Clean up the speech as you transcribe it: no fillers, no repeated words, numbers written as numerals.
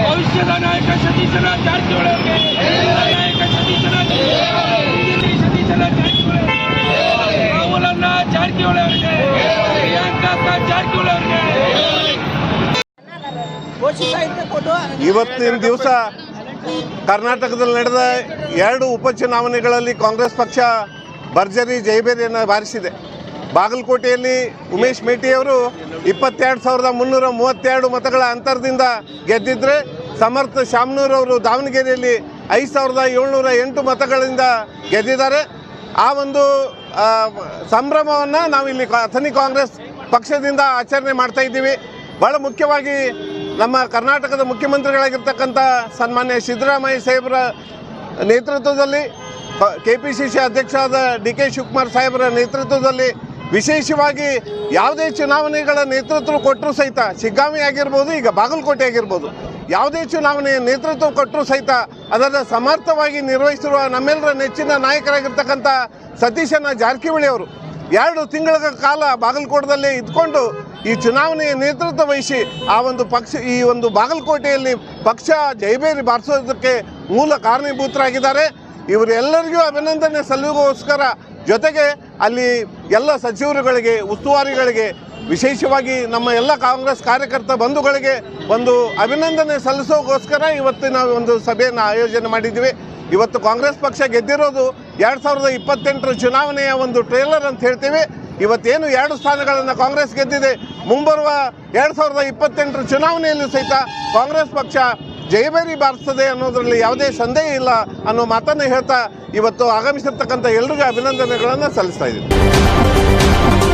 ಭವಿಷ್ಯದ ನಾಯಕ ಸತೀಶನ ಜಾರಕಿಹೊಳಿ ಅವರಿಗೆ, ನಾಯಕ ಸತೀಶನ ಜಾರಕಿಹೊಳಿ, ರಾಹುಲನ್ನ ಜಾರಕಿಹೊಳಿ ಅವರಿಗೆ, ಪ್ರಿಯಾಂಕಾ ಜಾರಕಿಹೊಳಿ ಅವರಿಗೆ. ಇವತ್ತಿನ ದಿವಸ ಕರ್ನಾಟಕದಲ್ಲಿ ನಡೆದ 2 ಉಪಚುನಾವಣೆಗಳಲ್ಲಿ ಕಾಂಗ್ರೆಸ್ ಪಕ್ಷ ಭರ್ಜರಿ ಜಯಬೇರಿಯನ್ನು ಬಾರಿಸಿದೆ. ಬಾಗಲಕೋಟೆಯಲ್ಲಿ ಉಮೇಶ್ ಮೇಟಿಯವರು 22,332 ಮತಗಳ ಅಂತರದಿಂದ ಗೆದ್ದಿದ್ರೆ, ಸಮರ್ಥ ಶಾಮನೂರವರು ದಾವಣಗೆರೆಯಲ್ಲಿ 5,708 ಮತಗಳಿಂದ ಗೆದ್ದಿದ್ದಾರೆ. ಆ ಒಂದು ಸಂಭ್ರಮವನ್ನು ನಾವಿಲ್ಲಿ ಅಥಣಿ ಕಾಂಗ್ರೆಸ್ ಪಕ್ಷದಿಂದ ಆಚರಣೆ ಮಾಡ್ತಾ ಇದ್ದೀವಿ. ಭಾಳ ಮುಖ್ಯವಾಗಿ ನಮ್ಮ ಕರ್ನಾಟಕದ ಮುಖ್ಯಮಂತ್ರಿಗಳಾಗಿರ್ತಕ್ಕಂಥ ಸನ್ಮಾನ್ಯ ಸಿದ್ದರಾಮಯ್ಯ ಸಾಹೇಬರ ನೇತೃತ್ವದಲ್ಲಿ, KPCC ಅಧ್ಯಕ್ಷರಾದ DK ಶಿವಕುಮಾರ್ ಸಾಹೇಬರ ನೇತೃತ್ವದಲ್ಲಿ ವಿಶೇಷವಾಗಿ ಯಾವುದೇ ಚುನಾವಣೆಗಳ ನೇತೃತ್ವ ಕೊಟ್ಟರೂ ಸಹಿತ, ಶಿಗ್ಗಾಂವಿ ಆಗಿರ್ಬೋದು, ಈಗ ಬಾಗಲಕೋಟೆ ಆಗಿರ್ಬೋದು, ಯಾವುದೇ ಚುನಾವಣೆಯ ನೇತೃತ್ವ ಕೊಟ್ಟರೂ ಸಹಿತ ಅದನ್ನು ಸಮರ್ಥವಾಗಿ ನಿರ್ವಹಿಸಿರುವ ನಮ್ಮೆಲ್ಲರ ನೆಚ್ಚಿನ ನಾಯಕರಾಗಿರ್ತಕ್ಕಂಥ ಸತೀಶನ ಜಾರಕಿಹೊಳಿ ಅವರು 2 ತಿಂಗಳ ಕಾಲ ಬಾಗಲಕೋಟದಲ್ಲಿ ಇದ್ಕೊಂಡು ಈ ಚುನಾವಣೆಯ ನೇತೃತ್ವ ವಹಿಸಿ ಈ ಒಂದು ಬಾಗಲಕೋಟೆಯಲ್ಲಿ ಪಕ್ಷ ಜಯಬೇರಿ ಬಾರಿಸೋದಕ್ಕೆ ಮೂಲ ಕಾರಣೀಭೂತರಾಗಿದ್ದಾರೆ. ಇವರೆಲ್ಲರಿಗೂ ಅಭಿನಂದನೆ ಸಲ್ಲುಗೋಸ್ಕರ ಜೊತೆಗೆ ಅಲ್ಲಿ ಎಲ್ಲ ಸಚಿವರುಗಳಿಗೆ, ಉಸ್ತುವಾರಿಗಳಿಗೆ, ವಿಶೇಷವಾಗಿ ನಮ್ಮ ಎಲ್ಲ ಕಾಂಗ್ರೆಸ್ ಕಾರ್ಯಕರ್ತ ಬಂಧುಗಳಿಗೆ ಒಂದು ಅಭಿನಂದನೆ ಸಲ್ಲಿಸೋಗೋಸ್ಕರ ಇವತ್ತಿನ ಒಂದು ಸಭೆಯನ್ನು ಆಯೋಜನೆ ಮಾಡಿದ್ದೀವಿ. ಇವತ್ತು ಕಾಂಗ್ರೆಸ್ ಪಕ್ಷ ಗೆದ್ದಿರೋದು 2028 ಚುನಾವಣೆಯ ಒಂದು ಟ್ರೇಲರ್ ಅಂತ ಹೇಳ್ತೀವಿ. ಇವತ್ತೇನು 2 ಸ್ಥಾನಗಳನ್ನು ಕಾಂಗ್ರೆಸ್ ಗೆದ್ದಿದೆ, ಮುಂಬರುವ 2028 ಚುನಾವಣೆಯಲ್ಲೂ ಸಹಿತ ಕಾಂಗ್ರೆಸ್ ಪಕ್ಷ ಜಯಬೇರಿ ಬಾರಿಸ್ತದೆ ಅನ್ನೋದರಲ್ಲಿ ಯಾವುದೇ ಸಂದೇಹ ಇಲ್ಲ ಅನ್ನೋ ಮಾತನ್ನು ಹೇಳ್ತಾ ಇವತ್ತು ಆಗಮಿಸಿರ್ತಕ್ಕಂಥ ಎಲ್ರಿಗೂ ಅಭಿನಂದನೆಗಳನ್ನು ಸಲ್ಲಿಸ್ತಾ ಇದ್ದೀವಿ.